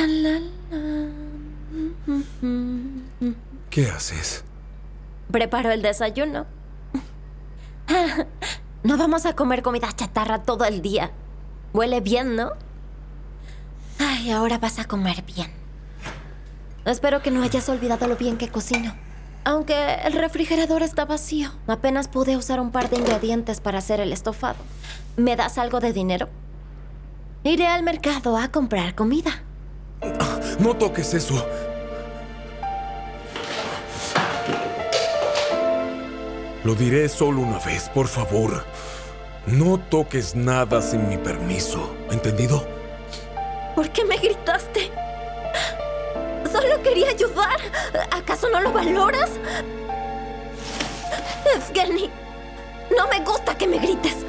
La, la. ¿Qué haces? Preparo el desayuno. No vamos a comer comida chatarra todo el día. Huele bien, ¿no? Ay, ahora vas a comer bien. Espero que no hayas olvidado lo bien que cocino. Aunque el refrigerador está vacío. Apenas pude usar un par de ingredientes para hacer el estofado. ¿Me das algo de dinero? Iré al mercado a comprar comida. No toques eso. Lo diré solo una vez, por favor. No toques nada sin mi permiso. ¿Entendido? ¿Por qué me gritaste? Solo quería ayudar. ¿Acaso no lo valoras? Evgeny, no me gusta que me grites.